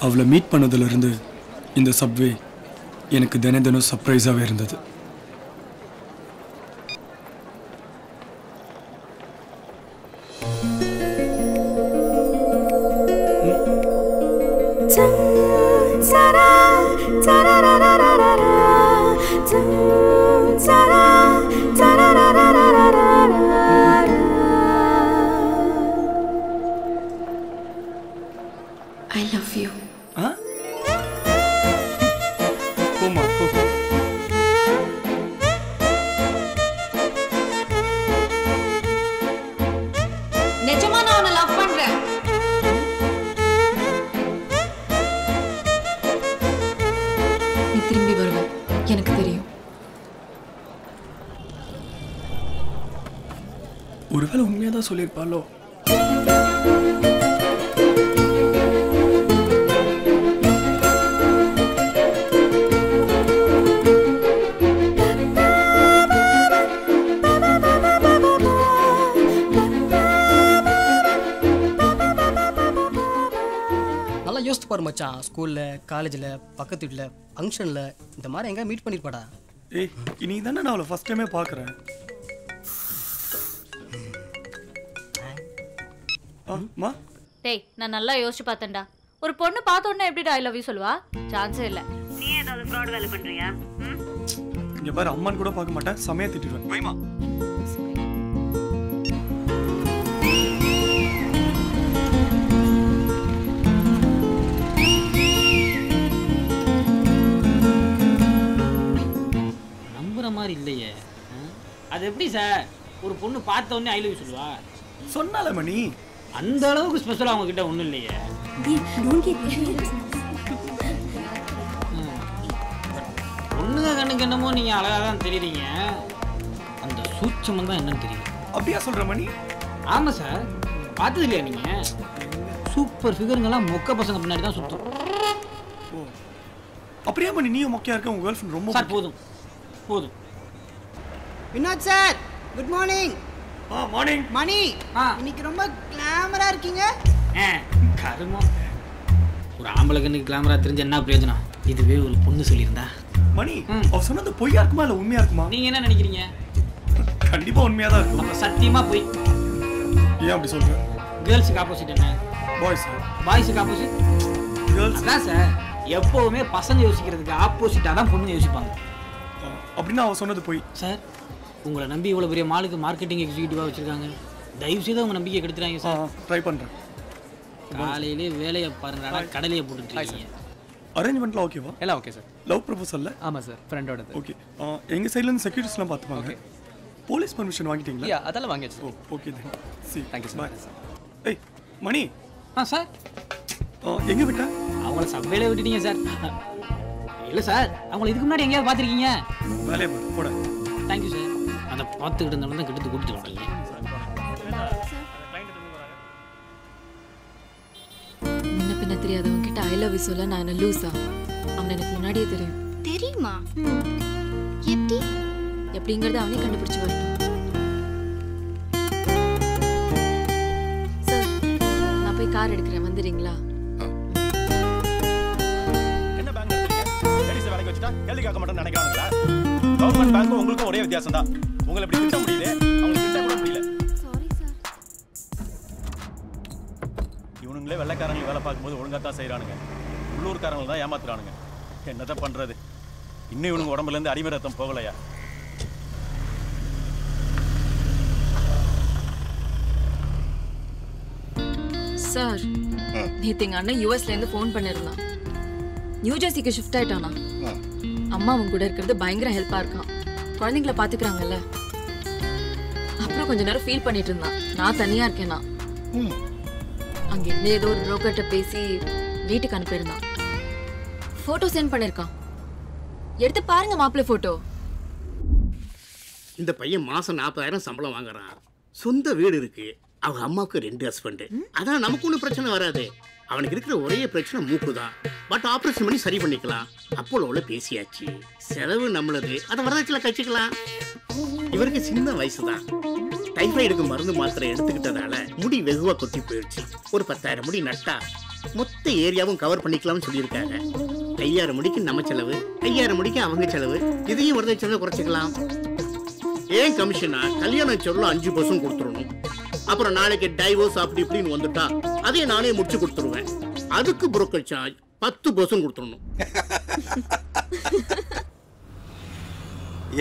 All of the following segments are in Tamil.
அவளை மீட் பண்ணதுலேருந்து இந்த சப்வே எனக்கு தினம் சர்ப்ரைஸாகவே இருந்தது. I love you. போமா போ. நிஜமா நான் உன்னை லவ் பண்றேன். நீ திரும்பி வருவ எனக்கு தெரியும். ஒருவேளை உண்மையாதான் சொல்லியிருப்பாளோ? யோசித்து பாரு மச்சான், ஸ்கூல்ல காலேஜ்ல பக்கத்து வீட்டில் ஃபங்க்ஷன்ல இந்த மாதிரி எங்க மீட் பண்ணிருப்பாடா. ஏய் இனி தானே நான் அவளை ஃபர்ஸ்ட் டைமே பார்க்குறேன். மா டேய் நான் நல்லா யோசிச்சு பார்த்தேன்டா. ஒரு பொண்ணு பார்த்த உடனே எப்படிடா ஐ லவ் யூ சொல்லுவா? சான்ஸே இல்லை. நீ ஏதாவது ஃப்ராட் வேலை பண்றியா? இங்க பாரு, அம்மான்னு கூட பார்க்க மாட்டேன், செமையா திட்டிடுவேன். வைமா. மாதிரி இல்லையே. அது எப்படி சார் ஒரு பொண்ணு பார்த்த உடனே ஐ லவ் யூ சொல்லுவா? சொன்னால மணி, அந்த அளவுக்கு ஸ்பெஷலா அவங்க கிட்ட ஒண்ணும் இல்லையே. பொண்ணுங்க கண்ணுக்கு என்னமோ நீங்க அழகா தான் தெரியுறீங்க, அந்த சூட்சமம் தான் என்னன்னு தெரியும். அப்படியா சொல்ற மணி? ஆமா சார், பார்த்தது இல்லையா நீங்க? சூப்பர் ஃபிகருங்கெல்லாம் மொக்க பசங்க பின்னாடி தான் சுத்தம். அப்படியே மணி, நீயும் மொக்கையா இருக்க, உங்க கேர்ள் ஃப்ரெண்ட் ரொம்ப சார் போதும் போதும். Vinod sir, good morning. Morning. Mani, இன்னைக்கு ரொம்ப கிளாமரா இருக்கீங்க. கருமம், ஒரு ஆம்பளை கண்ணுக்கு கிளாமரா தெரிஞ்ச என்ன பிரயோஜனம்? இதுவே ஒரு பொண்ணு சொல்லியிருந்தா. மணி, அவ சொன்னது பொய்யா இருக்குமா இல்ல உண்மையா இருக்குமா? நீங்க என்ன நினைக்கிறீங்க? கண்டிப்பா உண்மையா தான் இருக்கும். அப்ப சத்தியமா போய். ஏன் அப்படி சொல்ற? கேர்ள்ஸுக்கு ஆப்போசிட் என்ன? பாய்ஸ். பாய்ஸுக்கு ஆப்போசிட் கேர்ள்ஸ். அதான் சார், எப்பவுமே பசங்க யோசிக்கிறதுக்கு ஆப்போசிட்டா தான் பொண்ணுங்க யோசிப்பாங்க. அப்படின்னா அவ சொன்னது போய். சார், உங்களை நம்பி இவ்வளவு பெரிய மாலுக்கு மார்க்கெட்டிங் எக்ஸிக்யூட்டிவா வச்சிருக்காங்க, தயவு செய்து உங்க நம்பிக்கை கெடுத்துறாங்க சார். ட்ரை பண்றேன். காலையிலே வேலையை பாருங்க, கடலையை போட்டுட்டு இருக்கீங்க. அரேஞ்ச்மெண்ட்லாம் ஓகேவா? எல்லாம் ஓகே சார். லவ் ப்ரொபோசல்ல? ஆமா சார், ஃப்ரெண்டோட. ஓகே. எங்க சைடுல இருந்து செக்யூரிட்டிஸ்லாம் பாத்துப்பாங்க. போலீஸ் பர்மிஷன் வாங்கிட்டீங்களா? யா, அதெல்லாம் வாங்கியாச்சு. Okay then. C thank you sir. ஏய் மணி. சார், எங்க விட்டா? அவங்கள சப்வேல விட்டுட்டீங்க சார். இல்ல சார், அவங்கள இதுக்கு முன்னாடி எங்கேயாவது பாத்திருக்கீங்க? வேலையை பாரு, போட. Thank you sir. அதை பார்த்துக்கிட்டு இருந்தவங்க தான் கெடுத்து கூட்டிட்டு வந்தீங்க. முன்ன பின்ன தெரியாதவங்க கிட்ட ஐ லவ் யூ சொல்ல நான் என்ன லூசா? அவன் எனக்கு முன்னாடியே தெரியும். தெரியுமா? எப்படி? எப்படிங்கறத அவனே கண்டுபிடிச்சு வரட்டும். சார், நான் போய் கார் எடுக்கிறேன், வந்துடுறீங்களா? என்ன பேங்க் எடுத்தீங்க? லேடிஸ் வேலைக்கு வச்சுட்டா கேள்வி கேட்க மாட்டேன்னு நினைக்கிறாங்களா? கவர்மெண்ட் பேங்க்கும் உங்களுக்கும் ஒரே வித்தியாசம் தான். உங்களை எப்படி திட்ட முடியல, அவங்களுக்கு திட்ட கூட முடியல. Sorry sir. இவனுங்களே வெள்ளைக்காரங்க வேலை பார்க்கும்போது ஒழுங்கா தான் செய்யறானுங்க, உள்ளூர்காரங்களை தான் ஏமாத்துறானுங்க. என்னதான் பண்றது? இன்னும் இவனுங்க உடம்புல இருந்து அடிமை ரத்தம் போகலையா? சார், நேத்து எங்க அண்ணன் யூஎஸ்ல இருந்து ஃபோன் பண்ணிருந்தான். நியூ ஜெர்சிக்கு ஷிஃப்ட் ஆயிட்டானா. அம்மா அவன் கூட இருக்கிறது பயங்கர ஹெல்ப்பா இருக்கான். குழந்தைங்களை பாத்துக்கிறாங்கல்ல. அப்புறம் கொஞ்ச நேரம் ஃபீல் பண்ணிட்டு இருந்தான், நான் தனியா இருக்கேனா. அங்க இருந்து ஏதோ ஒரு புரோக்கர்ட்ட பேசி வீட்டுக்கு அனுப்பியிருந்தான். போட்டோ சென்ட் பண்ணிருக்கான், எடுத்து பாருங்க மாப்பிள்ளை போட்டோ. இந்த பையன் மாசம் 40,000 சம்பளம் வாங்குறான், சொந்த வீடு இருக்கு, அவங்க அம்மாவுக்கு 2 ஹஸ்பண்ட். அதான் நமக்கு ஒன்றும் பிரச்சனை வராது. அவனுக்கு இருக்கிற ஒரே பிரச்சனை மூக்கு தான். பட் ஆப்ரேஷன் பண்ணி சரி பண்ணிக்கலாம். அப்போலோல பேசியாச்சு, செலவு நம்மளது, அதை வரதட்சணை கழிச்சுக்கலாம். இவருக்கு சின்ன வயசு தான். டைஃபாய்டுக்கு மருந்து மாத்திரை எடுத்துக்கிட்டதால முடி வெகுவா கொட்டி போயிடுச்சு. ஒரு 10,000 முடி நட்டா மொத்த ஏரியாவும் கவர் பண்ணிக்கலாம்னு சொல்லியிருக்காங்க. 5000 முடிக்கு நம்ம செலவு, 5000 முடிக்கு அவங்க செலவு, இதையும் வரதட்சணை குறைச்சிக்கலாம். ஏன் கமிஷனா கல்யாணம் சொல்ல 5% கொடுத்துடணும். அப்புறம் நாளைக்கு டைவோர்ஸ் அப்படி இப்படின்னு வந்துட்டா அதையும் நானே முடிச்சு கொடுத்துருவேன். அதுக்கு புரோக்கர் சார்ஜ் 10% கொடுத்துடணும்.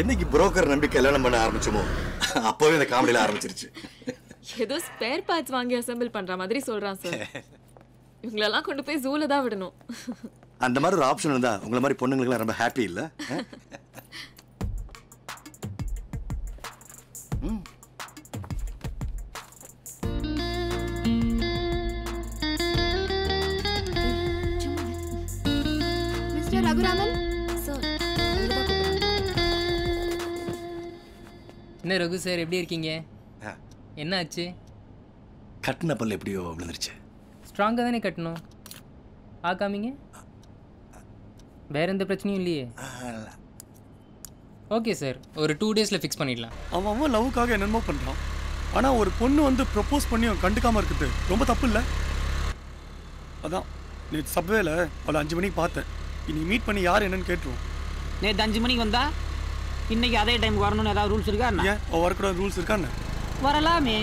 என்னைக்கு புரோக்கர் நம்பி கல்யாணம் பண்ண ஆரம்பிச்சோமோ அப்பவே இந்த காமெடியில ஆரம்பிச்சிருச்சு. ஏதோ ஸ்பேர் பார்ட்ஸ் வாங்கி அசெம்பிள் பண்ற மாதிரி சொல்றான் சார். இவங்களெல்லாம் கொண்டு போய் ஜூல தான் விடணும். அந்த மாதிரி ஒரு ஆப்ஷன் இருந்தா உங்களை மாதிரி பொண்ணுங்களுக்கு ரொம்ப ஹாப்பி இல்ல? மிஸ்டர் ரகுராமன் சார் என்ன ரகு சார் எப்படி இருக்கீங்க? என்ன ஆச்சு? கட்டின பல்ல எப்படியோ விழுந்துருச்சு. ஸ்ட்ராங்காக தானே கட்டணும். காமிங்க. வேற எந்த பிரச்சனையும் இல்லையே? ஓகே சார், ஒரு 2 டேஸில் ஃபிக்ஸ் பண்ணிடலாம். அவன் லவ்வுக்காக என்னென்னமோ பண்ணுறான். ஆனால் ஒரு பொண்ணு வந்து ப்ரப்போஸ் பண்ணி அவன் கண்டுக்காமல் இருக்குது ரொம்ப தப்பு இல்லை? அதான் நேற்று சப்வேல அவளை 5 மணிக்கு பார்த்தேன். இன்னைக்கு மீட் பண்ணி யார் என்னன்னு கேட்டுருவோம். நேற்று 5 மணிக்கு வந்தா இன்னைக்கு அதே டைமுக்கு வரணும்னு ஏதாவது ரூல்ஸ் இருக்கா? ஏன் அவள் வரக்கூடாது ரூல்ஸ் இருக்கான்னு? வரலாமே.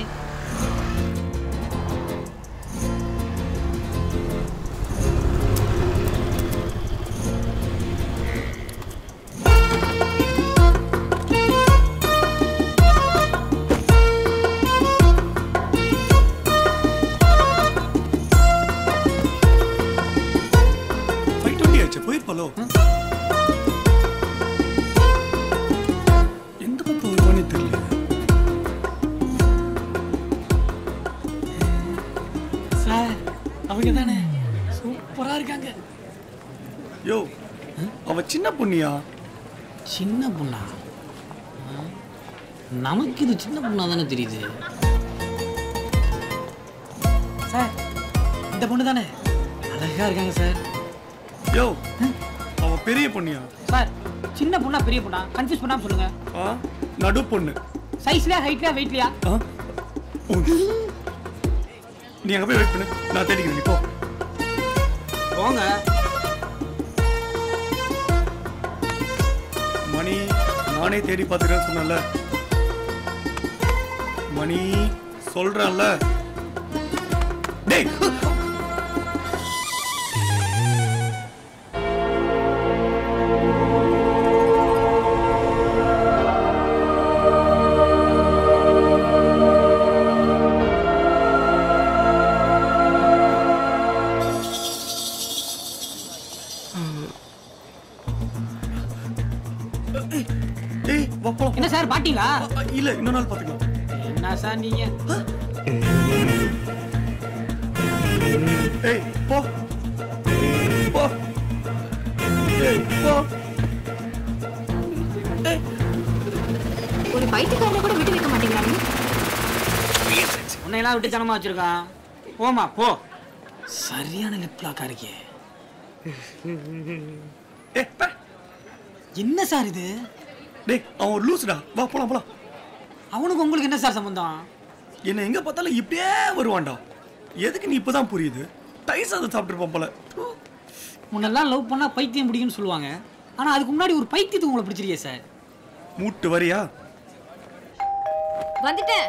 போயிருப்பாளோ? எந்த பக்கம் வருவானே தெரியல. சார் அவங்க தானே சூப்பரா இருக்காங்க. யோ அவ சின்ன பொண்ணியா? சின்ன பொண்ணா? நமக்கு இது சின்ன பொண்ணா தானே தெரியுது. சார் இந்த பொண்ணு தானே அழகா இருக்காங்க சார். யோ அவ பெரிய பொண்ணியா? சார் சின்ன பொண்ணா பெரிய பொண்ணா கன்ஃபியூஸ் பண்ணாம சொல்லுங்க. நடு பொண்ணு. சைஸ்லயா ஹைட்லயா வெயிட்லயா? நீ அங்க போய் வெயிட் பண்ணு, நான் தேடிக்கிறேன். நீ போ. போங்க. மணி நானே தேடி பார்த்துக்கிறேன்னு சொன்னல. மணி சொல்றேன்ல. டேய் என்ன சார் பாட்டிங்களா? இல்ல இன்னொரு நாள் பாத்துக்கலாம். என்ன சார் நீங்க? ஏய் போ போ. ஏய் போ. ஒரு பைத்தியக்காரனை கூட விட்டு வைக்க மாட்டேங்கிறாங்க. உன்னையெல்லாம் விட்டு தனமா வச்சிருக்கான். போமா போ. சரியான லிப்லாக்கா இருக்கே. என்ன சார் இது? டேய் அவன் ஒரு லூசுடா. வா போலாம் போலாம். அவனுக்கு உங்களுக்கு என்ன சார் சம்பந்தம்? என்ன எங்க பார்த்தாலும் இப்படியே வருவான்டா. எதுக்கு நீ இப்பதான் புரியுது? டைஸ் அதை சாப்பிட்டுருப்பான் போல. முன்னெல்லாம் லவ் பண்ணா பைத்தியம் பிடிக்கும்னு சொல்லுவாங்க. ஆனா அதுக்கு முன்னாடி ஒரு பைத்தியத்துக்கு உங்களை பிடிச்சிருக்கே சார். மூட்டு வரியா? வந்துட்டேன்.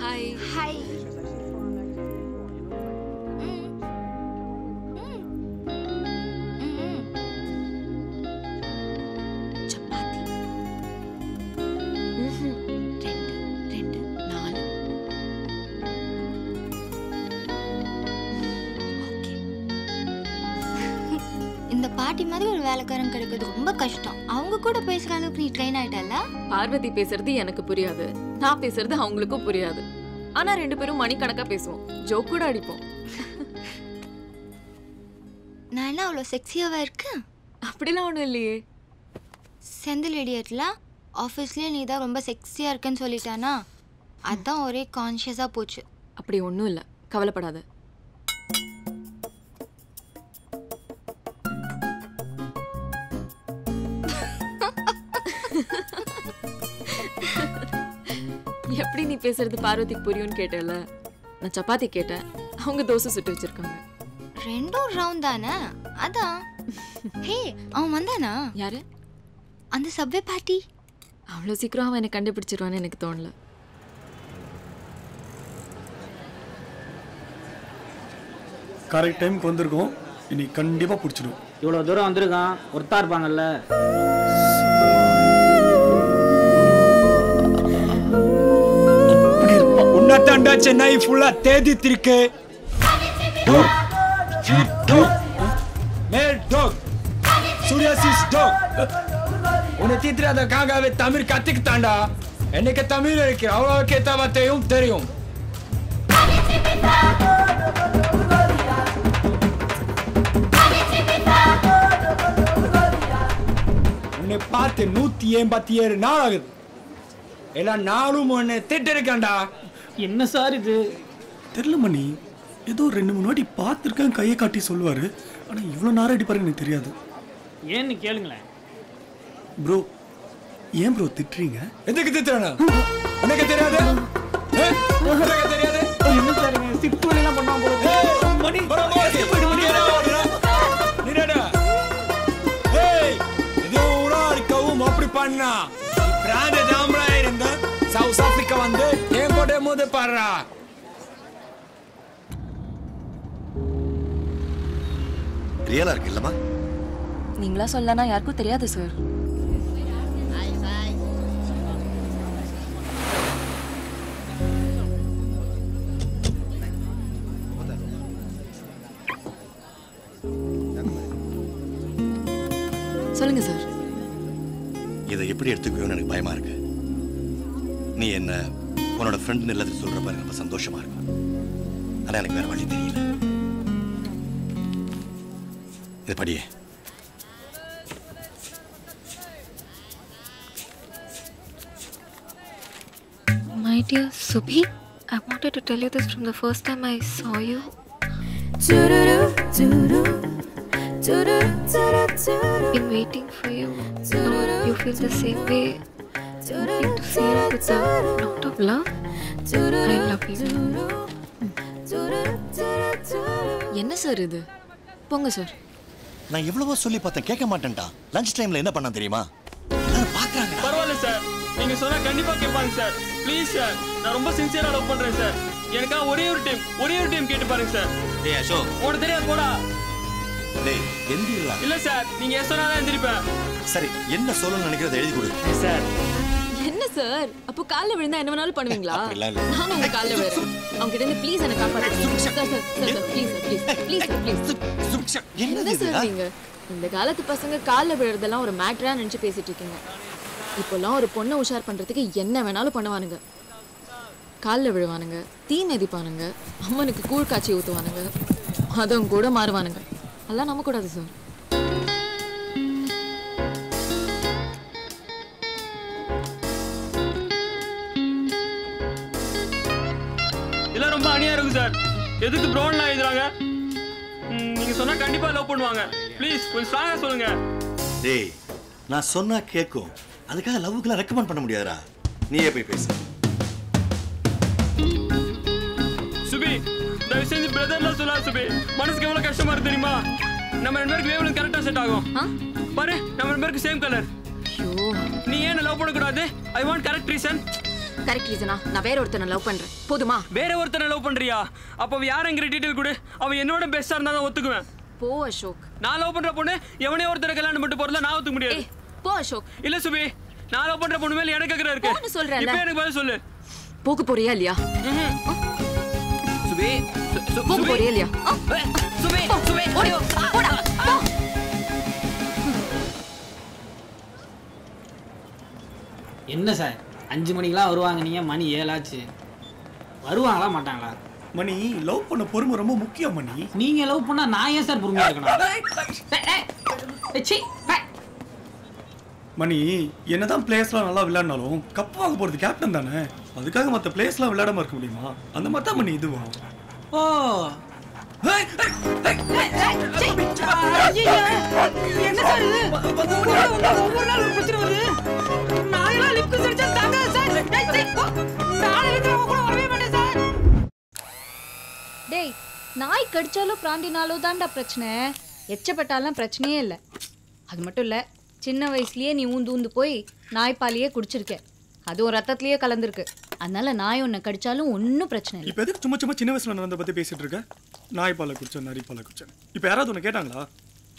Hi hi. இந்த பாட்டி மாதிரி ஒரு வேலைக்காரன் கிடைக்கிறது ரொம்ப கஷ்டம். அவங்க கூட பேசுற அளவுக்கு நீ ட்ரெயின் ஆயிட்டல. பார்வதி பேசுறது எனக்கு புரியாது, நான் பேசுறது அவங்களுக்கும் புரியாது. ஆனா 2 பேரும் மணிக்கணக்கா பேசுவோம், ஜோக் கூட அடிப்போம். நான் என்ன அவ்வளோ செக்ஸியாவா இருக்கு? அப்படிலாம் ஒன்றும் இல்லையே. செந்தில் இடியட்ல ஆஃபீஸ்லேயே நீ தான் ரொம்ப செக்ஸியாக இருக்குன்னு சொல்லிட்டானா, அதான் ஒரே கான்ஷியஸாக போச்சு. அப்படி ஒன்றும் இல்லை, கவலைப்படாத. எப்படி நீ பேசுறது பார்வதிக்கு புரியும்னு கேட்டல. நான் சப்பாத்தி கேட்டேன், அவங்க தோசை சுட்டு வச்சிருக்காங்க. ரெண்டும் ரவுண்ட் தானே, அதான். ஹே, அவன் வந்தானா? யாரு? அந்த சப்வே பார்ட்டி. அவ்வளோ சீக்கிரம் அவன் என்னை கண்டுபிடிச்சிருவான்னு எனக்கு தோணல. கரெக்ட் டைமுக்கு வந்திருக்கோம், இனி கண்டிப்பா பிடிச்சிடும். இவ்வளோ தூரம் வந்திருக்கான், ஒருத்தா இருப்பாங்கல்ல. உன்னதாண்டா சென்னை ஃபுல்லா தேதித்திருக்கு. மேல் டாக் சூர்யாசிஸ் டாக். உன்னை தீத்துறதுக்காகவே தமிழ் கத்துக்கிட்டாண்டா. எனக்கு தமிழ் இருக்கு, அவ்வளோ கேட்ட வார்த்தையும் தெரியும். உன்னை பார்த்து 187 நாள் ஆகுது. எல்லாம் நானும் உன்னை திட்டிருக்கேன்டா. என்ன சார் இது? தெரியல மணி, ஏதோ 2-3 வாட்டி பார்த்துருக்கேன், கையை காட்டி சொல்லுவாரு. ஆனால் இவ்வளோ நேரம் அடிப்பாருன்னு எனக்கு தெரியாது. ஏன்னு கேளுங்களேன். ப்ரோ, ஏன் ப்ரோ திட்டுறீங்க? எதுக்கு திட்டுறேன்? உனக்கு தெரியாது? உனக்கு தெரியாது? என்ன சார் சிப்பு எல்லாம் பண்ணாம போறது? மணி அப்படி பண்ணா பிராண்ட் தாமரா இருந்த சவுத் ஆப்பிரிக்கா வந்து ஏன் கூட மோத பாடுறா. ரியலா இருக்கு இல்லமா? நீங்களா சொல்லனா யாருக்கும் தெரியாது சார். சொல்லுங்க சார். இதை எப்படி எடுத்துக்குவோன்னு எனக்கு பயமா இருக்கு. நீ என்ன உன்னோட ஃப்ரெண்ட் எல்லாத்தையும் சொல்ற பாருங்க, ரொம்ப சந்தோஷமா இருக்கும். ஆனா எனக்கு வேற வழி தெரியல. இது படியே. My dear Subhi, I wanted to tell you this from the first time I saw you. Been waiting for you. Know you feel the same way. Hoping to see you with a lot of love. I love you. என்ன சார் இது? போங்க சார். நான் எவ்வளவோ சொல்லி பார்த்தேன், கேட்க மாட்டேன்டா. லஞ்ச் டைம்ல என்ன பண்ணா தெரியுமா? எல்லாரும் பார்க்கறாங்க. பரவாயில்ல சார், நீங்க சொன்னா கண்டிப்பா கேட்பாங்க சார். ப்ளீஸ் சார், நான் ரொம்ப சின்சியரா லவ் பண்றேன் சார். எனக்காக ஒரே ஒரு டைம் கேட்டு பாருங்க சார். டேய் அசோக், உனக்கு தெரியாது போடா. டேய் எந்திரா. இல்ல சார், நீங்க சொன்னாதான் எந்திரிப்பேன். சரி, என்ன சொல்லணும்னு நினைக்கிறத எழுதி கொடு. சார் என்ன சார், அப்போ கால்ல விழுந்தா என்ன வேணாலும் பண்ணுவீங்களா? அப்படிலாம் இல்ல. நானும் உங்க கால்ல விழுறேன். அவங்க கிட்ட இருந்து ப்ளீஸ் என்ன காப்பாத்துங்க சார். சார் ப்ளீஸ் என்ன சார் நீங்க? இந்த காலத்து பசங்க கால்ல விழுறதெல்லாம் ஒரு மேட்டரா நினைச்சு பேசிட்டு இருக்கீங்க. இப்போல்லாம் ஒரு பொண்ணை உஷார் பண்றதுக்கு என்ன வேணாலும் பண்ணுவானுங்க. கால்ல விழுவானுங்க, தீ மிதிப்பானுங்க, அம்மனுக்கு கூழ் காய்ச்சி ஊத்துவானுங்க, அதுவும் கூட மாறுவானுங்க. அதெல்லாம் நம்ப கூடாது சார். இதெல்லாம் ரொம்ப அநியாயம் இருக்கு சார். எதுக்கு ப்ரௌன்லாம் எழுதுறாங்க? நீங்க சொன்னா கண்டிப்பா லவ் பண்ணுவாங்க. ப்ளீஸ் கொஞ்சம் ஸ்ட்ராங்கா சொல்லுங்க. டேய், நான் சொன்னா கேட்கும், அதுக்காக லவ்வுக்குலாம் ரெக்கமெண்ட் பண்ண முடியாதுடா. நீயே போய் பேசு. சுபி, தயவு செஞ்சு பிரதர்லாம் சொல்லாத சுபி. மனசுக்கு எவ்வளவு கஷ்டமா இருக்கு தெரியுமா? நம்ம ரெண்டு பேருக்கு வேவ்லென்த் கரெக்டா செட் ஆகும். பாரு, நம்ம ரெண்டு பேருக்கு சேம் கலர். நீ ஏன் லவ் பண்ண கூடாது? I want correct reason. Correct ரீசனா? நான் வேற ஒருத்தனை லவ் பண்றேன். போதுமா? வேற ஒருத்தனை லவ் பண்றியா? அப்ப யாரங்கிற டீடைல் கொடு. அவன் என்னோட பெஸ்டா இருந்தா தான் ஒத்துக்குவேன். போ அசோக். நான் லவ் பண்ற பொண்ணு எவனே ஒருத்தரை கல்யாணம் பண்ணிட்டு போறத நான் ஒத்துக்க முடியாது. போ அசோக். இல்ல சுபி, நான் லவ் பண்ற பொண்ணு மேல எனக்கு அக்கறை இருக்கு. போன்னு சொல்றேன்ல. இப்போ எனக்கு பதில் சொல்லு. போக போறியா இல்லையா? சுபி, போக போறியா இல்லையா? சுபி, சுபி, ஓடி போடா. போ. என்ன சார் 5 மணிக்கெல்லாம் வருவாங்க, நீங்க மணி 7 ஆச்சு. வருவாங்களா மாட்டாங்களா? மணி, லவ் பண்ண பொறுமை ரொம்ப முக்கியம் மணி. நீங்க லவ் பண்ணா நான் ஏன் சார் பொறுமையா இருக்கணும்? மணி, என்னதான் பிளேயர்ஸ்லாம் நல்லா விளையாடினாலும் கப் வாங்க போறது கேப்டன் தானே. அதுக்காக மற்ற பிளேயர்ஸ்லாம் விளையாடாம இருக்க முடியுமா? அந்த மாதிரி தான் மணி இதுவும். ஓ என்ன சார் இது? ஒவ்வொரு நாள் ஒரு பிரச்சனை வருது. நான் எல்லாம் லிப்ட் சரிச்சா தாங்க சார். நாய் கடிச்சாலோ பிராண்டினாலோ தான்டா பிரச்சனை, எச்சப்பட்டாலாம் பிரச்சனையே இல்லை. அது மட்டும் இல்லை, சின்ன வயசுலயே நீ ஊந்து போய் நாய்ப்பாலையே குடிச்சிருக்க, அதுவும் ரத்தத்திலேயே கலந்துருக்கு. அதனால நாய் ஒன்று கடிச்சாலும் ஒன்றும் பிரச்சனை இல்லை. இப்போ எதுக்கு சும்மா சும்மா சின்ன வயசுல நடந்த பற்றி பேசிட்டு இருக்க? நாய் பாலை குடிச்சேன், நரி பாலை குடிச்சேன். இப்போ யாராவது ஒன்று கேட்டாங்களா?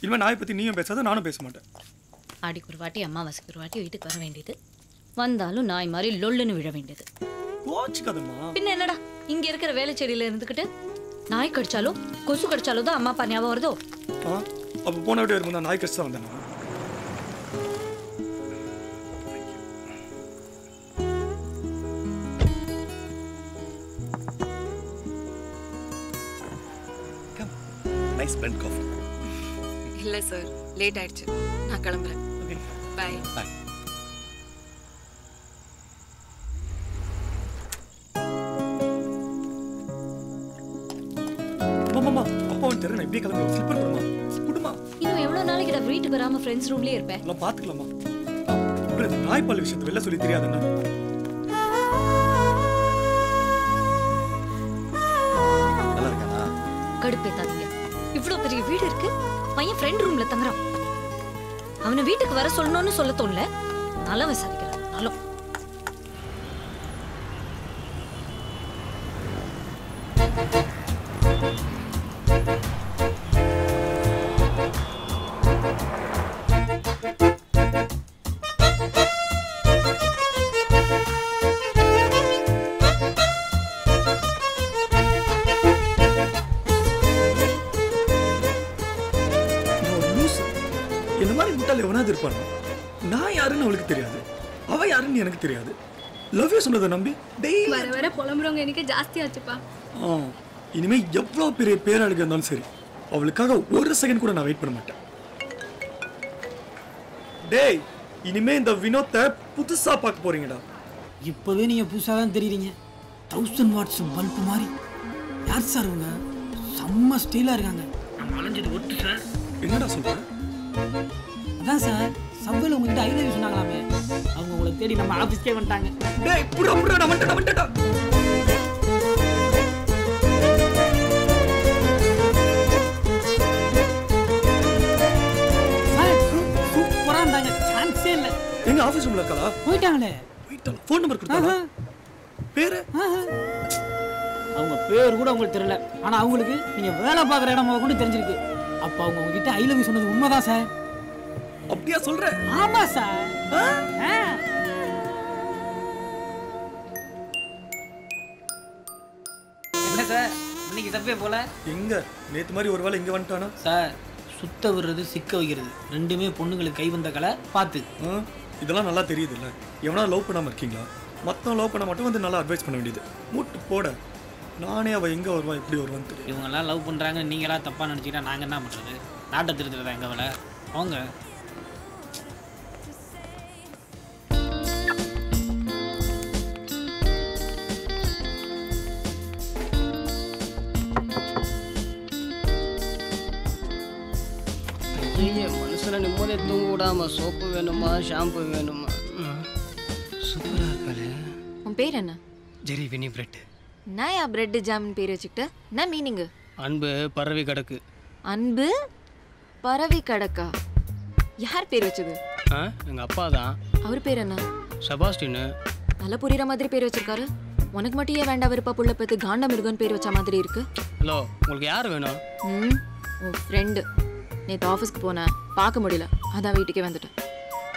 இனிமேல் நாயை பற்றி நீயும் பேசாத, நானும் பேச மாட்டேன். ஆடிக்கு ஒரு வாட்டி அம்மாவாசைக்கு ஒரு வாட்டி வீட்டுக்கு வர வேண்டியது, வந்தாலும் நாய் மாதிரி லொல்லுன்னு விழ வேண்டியது. கோச்சிக்காதம்மா. பின்ன என்னடா இங்க இருக்கிற வேலை செடியில இருந்துக்கிட்டு நாய் கடிச்சாலோ கொசு கடிச்சாலோ தான் அம்மா அப்பா ஞாபகம் வருதோ? அப்போ போன விட்டு வரும்போது நாய் கடிச்சு தான் வந்தேன். Nice blend coffee. இல்லை சார், லேட் ஆயிடுச்சு, நான் கிளம்புறேன். Okay bye. பை. மாமா அப்பா வந்து நான் இப்படியே கிளம்புறேன். ஸ்லிப்பர் கொடுமா குடுமா. இன்னும் எவ்வளவு நாளைக்கு நான் வீட்டுக்கு வராம ஃப்ரெண்ட்ஸ் ரூம்லயே இருப்பேன்? எல்லாம் பார்த்துக்கலாமா? இந்த நாய்ப்பால் விஷயத்தை வெளில சொல்லி தெரியாதுன்னா நல்லா இருக்கானா? கடுப்பேத்தாதீங்க. இவ்வளவு பெரிய வீடு இருக்கு, பையன் ஃப்ரெண்ட் ரூம்ல தங்குறான். அவனை வீட்டுக்கு வர சொல்லணும்னு சொல்ல தோணல, நல்லா விசாரிக்கிறான். நல்லா இந்த மாதிரி முட்டாள் எவனாவது இருப்பானா? நான் யாருன்னு அவளுக்கு தெரியாது, அவ யாருன்னு எனக்கு தெரியாது. லவ் யூ சொன்னதை நம்பி டெய்லி வர வர புலம்புறவங்க எனக்கு ஜாஸ்தி ஆச்சுப்பா. இனிமே எவ்வளோ பெரிய பேரழகு இருந்தாலும் சரி, அவளுக்காக ஒரு செகண்ட் கூட நான் வெயிட் பண்ண மாட்டேன். டேய், இனிமே இந்த வினோத்தை புதுசா பார்க்க போறீங்கடா. இப்போவே நீங்கள் புதுசாக தான் தெரியுறீங்க. 1000 வாட்ஸ் பல்ப் மாதிரி. யார் சார் இவங்க? செம்ம ஸ்டைலாக இருக்காங்க. நம்ம அலைஞ்சது ஒட்டு சார். என்னடா சொல்ற? அதான் சார், சப்வேல உங்ககிட்ட ஐ லவ் யூ சொன்னாங்களாமே, அவங்க உங்களை தேடி நம்ம ஆஃபீஸ்க்கே வந்துட்டாங்க. டேய் புடா புடா நான் வந்துட்டேன். சூப்பராக இருந்தாங்க, சான்ஸே இல்லை. எங்க ஆஃபீஸ் ரூம்ல இருக்காளா? போயிட்டாங்களே. ஃபோன் நம்பர் கொடுத்தாங்களா? பேரு? அவங்க பேர் கூட உங்களுக்கு தெரியல, ஆனால் அவங்களுக்கு நீங்கள் வேலை பார்க்குற இடமா கூட தெரிஞ்சிருக்கு. அப்போ அவங்க உங்ககிட்ட ஐ லவ் யூ சொன்னது உண்மைதான் சார். அப்படியா சொல்ற? ஆமா சார். என்ன சார் இன்னைக்கு தப்பே போல? எங்க நேத்து மாதிரி ஒருவேளை இங்க வந்துட்டானா? சார், சுத்த விடுறது சிக்க வைக்கிறது ரெண்டுமே பொண்ணுங்களுக்கு கை வந்த கலை பார்த்து. இதெல்லாம் நல்லா தெரியுது இல்ல? எவனா லவ் பண்ணாம இருக்கீங்களா? மொத்தம் லவ் பண்ண மட்டும் வந்து நல்லா அட்வைஸ் பண்ண வேண்டியது. மூட்டு போட நானே அவ எங்க வருவா எப்படி வருவான்னு தெரியும். இவங்கெல்லாம் லவ் பண்ணுறாங்க, நீங்களாம் தப்பாக நினச்சிக்கிட்டா நாங்கள் என்ன பண்ணுறது? நாட்டை திருத்துறதா எங்கள் வேலை. அவங்க மனுஷனை நிம்மதியை தூங்க விடாம சோப்பு வேணுமா ஷாம்பு வேணுமா? சூப்பராக இருக்காளே. உன் பேர் என்ன? ஜெரி வினி பிரெட். நான் யா பிரெட் ஜாமின் பேர் வச்சுக்கிட்ட என்ன மீனிங்கு? அன்பு பரவி கிடக்கு. அன்பு பரவி கிடக்கா? யார் பேர் வச்சது? எங்கள் அப்பா தான். அவர் பேர் என்ன? செபாஸ்டின்னு. நல்லா புரியுற மாதிரி பேர் வச்சிருக்காரு. உனக்கு மட்டும் ஏன் வேண்டாம் விருப்ப புள்ள பத்து காண்ட மிருகன் பேர் வச்ச மாதிரி இருக்கு? ஹலோ, உங்களுக்கு யார் வேணும்? உன் ஃப்ரெண்டு. நேற்று ஆஃபீஸ்க்கு போனேன், பார்க்க முடியல, அதான் வீட்டுக்கே வந்துட்டேன்.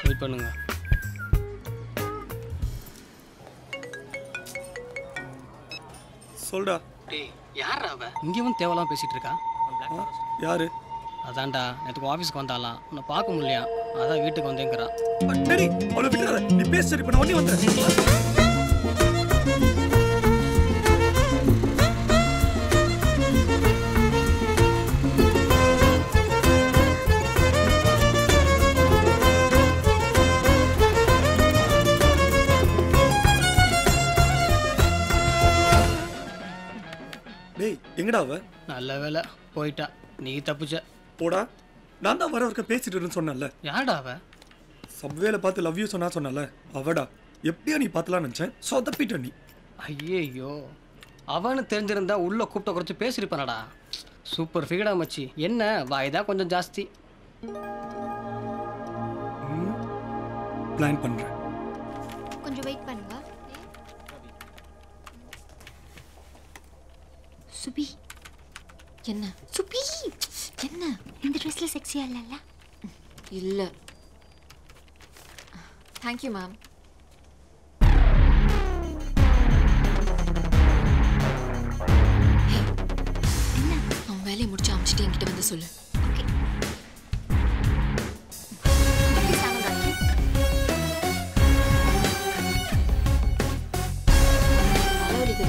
வெயிட் பண்ணுங்க. சொல்டா. டேய், யாரா அவ? இங்கே வந்து தேவலாம் பேசிட்டு இருக்கா? யாரு? அதான்டா, நேற்றுக்கு ஆஃபீஸ்க்கு வந்தாலாம், உன்னை பார்க்க முடியலையா, அதான் வீட்டுக்கு வந்தேங்கிறா. டேடி, அவளை விட்டுறாத. நீ பேச சரி, இப்போ நான் உடனே வந்துடுறேன். டேய், எங்கடா அவ? நல்ல வேலை போயிட்டா, நீ தப்பிச்ச. போடா, நான் தான் வர வரைக்க பேசிட்டு சொன்னேன்ல. யாடா அவ? சப்வேல பார்த்து லவ் யூ சொன்னல அவடா. எப்படியா நீ பார்த்துலான்னு நினச்சேன், சொதப்பிட்ட நீ. ஐயோ, அவனு தெரிஞ்சிருந்தா உள்ள கூப்பிட்ட குறைச்சி பேசியிருப்பானடா. சூப்பர் ஃபிகரா மச்சி. என்ன வாய் தான் கொஞ்சம் ஜாஸ்தி. பிளான் பண்றேன். கொஞ்சம் வெயிட் பண்ணுங்க. சுபி என்ன சுபி என்ன இந்த ட்ரெஸ்ல செக்ஸியா இல்லல்ல? இல்ல. Thank you ma'am. அவன் வேலையை முடிச்சு அமிச்சிட்டு என்கிட்ட வந்து சொல்லு.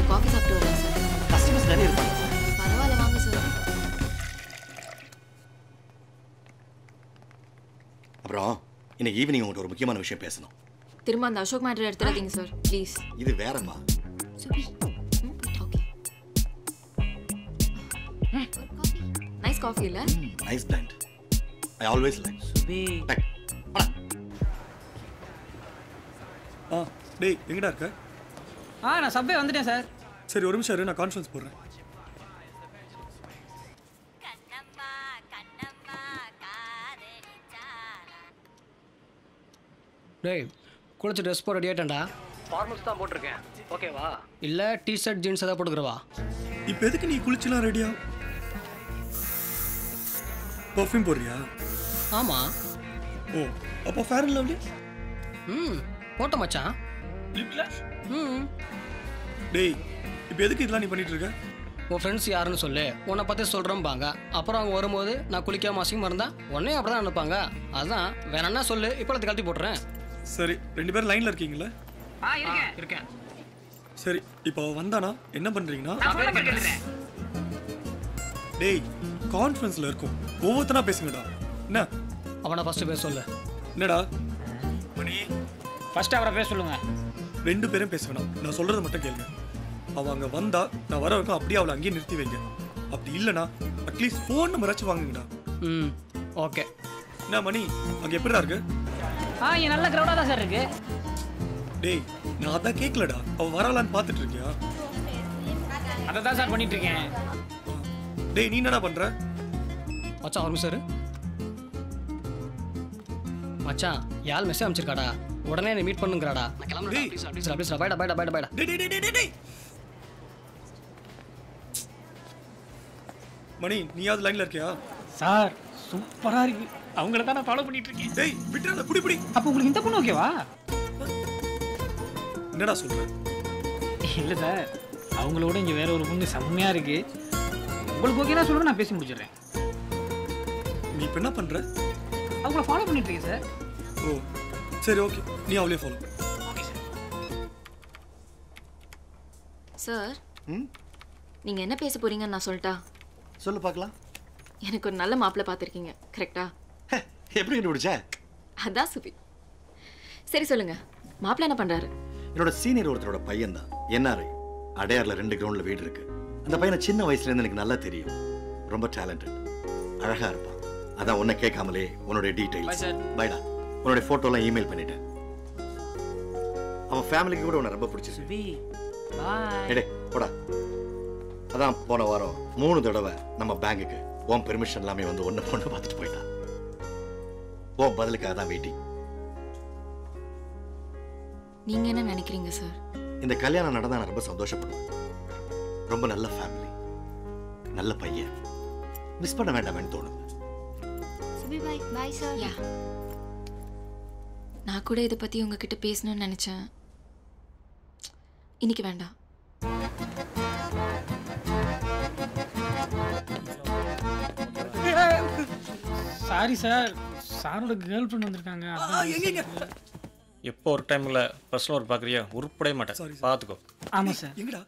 காஃபி சாப்பிட்டு வரேன் சார். கஸ்டமர்ஸ் நிறைய இருப்பாங்க. பரவாயில்ல வாங்க சார். அப்புறம் இன்னைக்கு ஈவினிங் உங்கள்கிட்ட ஒரு முக்கியமான விஷயம் பேசணும். திரும்ப அந்த அசோக் மேட்டர் எடுத்துறாதீங்க சார் ப்ளீஸ். இது வேறம்மா. சுபி ஓகே. நைஸ் காஃபி இல்ல? Nice blend. I always like. Subi டேய் எங்கடா இருக்க? நான் சப்வே வந்துட்டேன் சார். சரி ஒரு நிமிஷம் இரு, நான் கான்ஃபரன்ஸ் போடுறேன். டேய் குளிச்சு ட்ரெஸ் போட ரெடி ஆயிட்டேன்டா. ஃபார்மல்ஸ் தான் போட்டிருக்கேன். ஓகேவா? இல்ல டி-ஷர்ட் ஜீன்ஸ் ஏதாவது போட்டுக்கிறவா? இப்போ எதுக்கு நீ குளிச்சுலாம் ரெடியா? பர்ஃப்யூம் போடுறியா? ஆமா. ஓ அப்போ ஃபேர் அண்ட் லவ்லி? போட்ட மச்சான். Lip gloss? டேய் இப்போ எதுக்கு இதெல்லாம் நீ பண்ணிட்டு இருக்க? உன் ஃப்ரெண்ட்ஸ் யாருன்னு சொல்லு, உன்னை பற்றி சொல்கிறோம்பாங்க. அப்புறம் அவங்க வரும்போது நான் குளிக்காம அசிங்கமாக இருந்தால் உடனே அப்படி தான் நினைப்பாங்க. அதுதான் வேணா சொல்லு, இப்போ அதை கழட்டி போட்டுறேன். சரி 2 பேரும் லைனில் இருக்கீங்களா? இருக்கேன். சரி இப்போ வந்தானா என்ன பண்ணுறீங்கன்னா? டேய் கான்ஃபரன்ஸில் இருக்கும், ஒவ்வொருத்தனா பேசுங்கடா. என்ன அவனை ஃபஸ்ட்டு பேச சொல்லு. என்னடா மணி? ஃபர்ஸ்ட் அவரை பேச சொல்லுங்க. 2 பேரும் பேச வேணாம், நான் சொல்கிறத மட்டும் கேளுங்க. அவள் அங்கே வந்தா நான் வர வரைக்கும் அப்படியே அவளை அங்கேயே நிறுத்தி வைங்க. அப்படி இல்லைனா அட்லீஸ்ட் ஃபோன் நம்பராச்சும் வாங்குங்கடா. ஓகே. என்ன மணி அங்கே எப்படிடா இருக்கு? இங்கே நல்ல க்ரௌடாக தான் சார் இருக்கு. டேய் நான் அதான் கேட்கலடா, அவள் வரலான்னு பார்த்துட்டு இருக்கியா? அதை தான் சார் பண்ணிட்டு இருக்கேன். டேய் நீ என்னடா பண்ணுற? மச்சான் ஒரு நிமிஷம் இரு. மச்சான் யாழ் மெசேஜ் அனுப்பிச்சிருக்காடா, உடனே என்னை மீட் பண்ணுங்கிறாடா. நான் கிளம்புறேன். ப்ளீஸ் பைடா. டேய் மணி நீயாவது லைன்ல இருக்கியா? சார் சூப்பரா இருக்கு. அவங்கள தான் நான் ஃபாலோ பண்ணிட்டு இருக்கேன். டேய் விட்டுறாத, புடி. அப்போ உங்களுக்கு இந்த பொண்ணு ஓகேவா? என்னடா சொல்ற? இல்ல சார், அவங்களோட இங்க வேற ஒரு பொண்ணு செம்மையா இருக்கு. உங்களுக்கு ஓகேனா சொல்லுங்க, நான் பேசி முடிச்சிடுறேன். நீ இப்போ என்ன பண்ற? அவங்கள ஃபாலோ பண்ணிட்டு இருக்கேன் சார். ஓ சரி ஓகே, நீ அவளே ஃபாலோ. Okay sir. சார் நீங்க என்ன பேச போறீங்கன்னு நான் சொல்லிட்டா? சொல்லு பார்க்கலாம். எனக்கு ஒரு நல்ல மாப்பிள்ளை பார்த்துருக்கீங்க கரெக்டா? எப்படி கண்டுபிடிச்ச? அதான் சுபி. சரி சொல்லுங்க, மாப்பிள்ளை என்ன பண்றாரு? என்னோட சீனியர் ஒருத்தரோட பையன் தான், என்ஆர்ஐ. அடையார்ல 2 கிரவுண்ட்ல வீடு இருக்கு. அந்த பையனை சின்ன வயசுல இருந்து எனக்கு நல்லா தெரியும். ரொம்ப டேலண்டட், அழகா இருப்பான். அதான் உன்னை கேட்காமலே உன்னோட டீடைல்ஸ், பைடா உன்னோட போட்டோலாம் இமெயில் பண்ணிட்டேன். அவன் ஃபேமிலிக்கு கூட உன்னை ரொம்ப பிடிச்சிருக்கு. எடே போடா. அதான் போன வாரம் 3 தடவை நம்ம பேங்குக்கு உன் பெர்மிஷன் எல்லாமே வந்து ஒன்று பொண்ணு பார்த்துட்டு போயிட்டான். உன் பதிலுக்காக தான் வெயிட்டிங். நீங்க என்ன நினைக்கிறீங்க சார்? இந்த கல்யாணம் நடந்தா நான் ரொம்ப சந்தோஷப்படுவேன். ரொம்ப நல்ல ஃபேமிலி, நல்ல பையன். மிஸ் பண்ண வேண்டாமேன்னு தோணுது. சுபி பை சார். யா, நான் கூட இதை பத்தி உங்ககிட்ட பேசணும்னு நினைச்சேன். இன்னைக்கு வேண்டாம். சாரி சார், சாரோட கேர்ள் ஃப்ரெண்ட் வந்திருக்காங்க. எப்போ ஒரு டைம்ல பர்சனல் ஒர்க் பார்க்குறியா? உருப்படவே மாட்டேன், பார்த்துக்கோ. ஆமாம் சார். எங்கடா?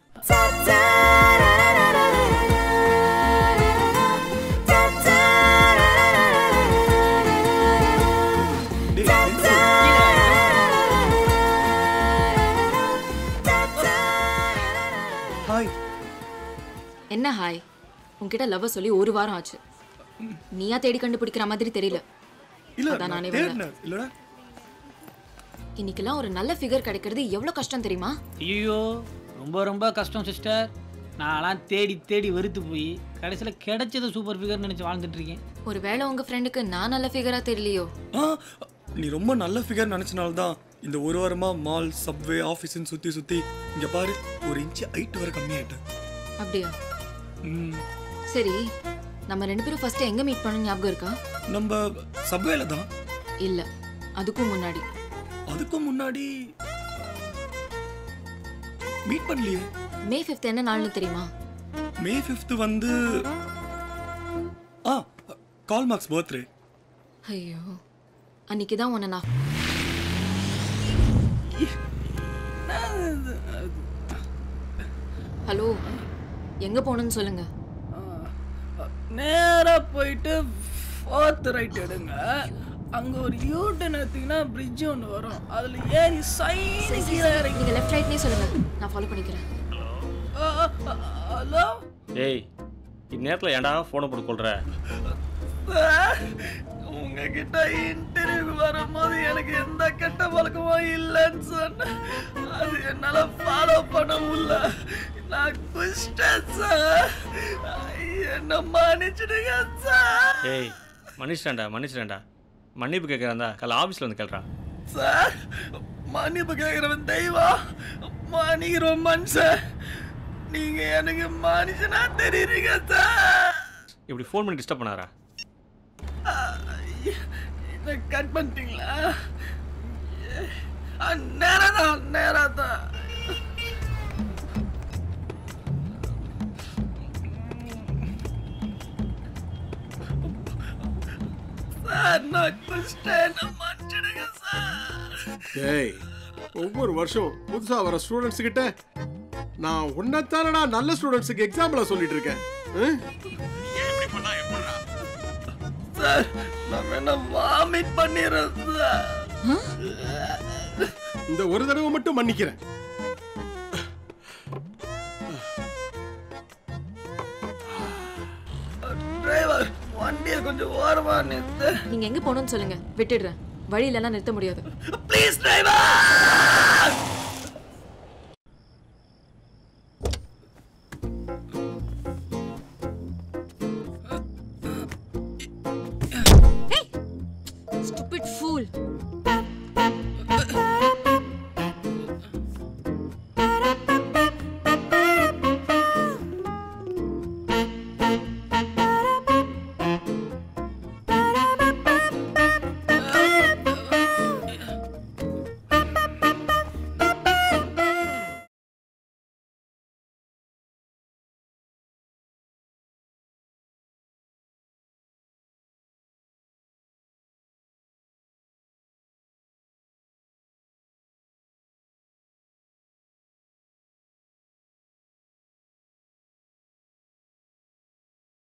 ஹாய். என்ன ஹாய்? உன்கிட்ட லவ் சொல்லி 1 வாரம் ஆச்சு. நீயா தேடி கண்டுபிடிக்கிற மாதிரி தெரியல. இல்ல அதான் நானே தேடுனேன். இல்லடா இன்னைக்கெல்லாம் ஒரு நல்ல ஃபிகர் கிடைக்கிறது எவ்வளவு கஷ்டம் தெரியுமா? ஐயோ ரொம்ப ரொம்ப கஷ்டம் சிஸ்டர். நான்லாம் தேடி தேடி வெறுத்து போய் கடைசியில் கிடைச்சதை சூப்பர் ஃபிகர் நினச்சி வாழ்ந்துட்டு இருக்கேன். ஒருவேளை உங்க ஃப்ரெண்டுக்கு நான் நல்ல ஃபிகரா தெரியலையோ? நீ ரொம்ப நல்ல ஃபிகர் நினைச்சனால தான் இந்த ஒரு வாரமா மால் சப்வே ஆஃபீஸ்ன்னு சுத்தி சுத்தி இங்க பாரு 1 இன்ச் ஹைட் வர கம்மியாயிட்டேன். அப்படியா? சரி, நம்ம 2 பேரும் ஃபர்ஸ்ட் எங்க மீட் பண்ண ஞாபகம் இருக்கா? நம்ம சப்வேல தான். இல்ல, அதுக்கும் முன்னாடி. அதுக்கும் முன்னாடி மீட் பண்ணலையே. மே 5th என்ன நாள்னு தெரியுமா? மே 5th வந்து கால் மார்க்ஸ் பர்த்டே. ஐயோ, அன்னைக்கு தான் உன்னை நான் ஹலோ, எங்க போகணும்னு சொல்லுங்க. நேரா போயிட்டு 4th ரைட் எடுங்க. அங்க ஒரு யூட்டன் எடுத்தீங்கன்னா பிரிட்ஜ் ஒன்று வரும். அதுல ஏறி சைடு கீழே இறங்கி நீங்க லெஃப்ட் ரைட்னே சொல்லுங்க, நான் ஃபாலோ பண்ணிக்கிறேன். ஹலோ ஏய், இந்நேரத்தில் ஏன்டா ஃபோனை போட்டு கொள்ற? உங்ககிட்ட இன்டர்வியூ வரும்போது எனக்கு எந்த கெட்ட பழக்கமும் இல்லைன்னு சொன்னேன். அது என்னால ஃபாலோ பண்ண முடியல. நான் குஷ்டேன் சார், என்ன மன்னிச்சிடுங்க சார். ஏய், மன்னிச்சிட்டேன்டா. மன்னிப்பு கேட்குறாந்தா காலை ஆஃபீஸில் வந்து கேள்றா. சார், மன்னிப்பு கேட்குறவன் தெய்வம், மன்னிக்கிறோம் மனுஷன். நீங்க எனக்கு மனுஷனா தெரியுறீங்க சார். இப்படி ஃபோன் பண்ணி டிஸ்டர்ப் பண்ணாரா? இதை கட் பண்ணிட்டீங்களா? நேரம் தான். சார், நான் குஷ்டேன், மன்னிச்சிடுங்க சார். ஏய், ஒவ்வொரு வருஷம் புதுசா வர ஸ்டூடெண்ட்ஸ் கிட்ட நான் உன்னைத்தானடா நல்ல ஸ்டூடெண்ட்ஸுக்கு எக்ஸாம்பிளா சொல்லிட்டு இருக்கேன். சார், நான் என்ன வாமிட் பண்ணிடுறேன் சார். இந்த ஒரு தடவை மட்டும் மன்னிக்கிறேன். டிரைவர், வண்டியை கொஞ்சம் ஓரமா நிறுத்து. நீங்க எங்க போகணும்னு சொல்லுங்க, விட்டுடுறேன். வழியிலலாம் நிறுத்த முடியாது. Please driver.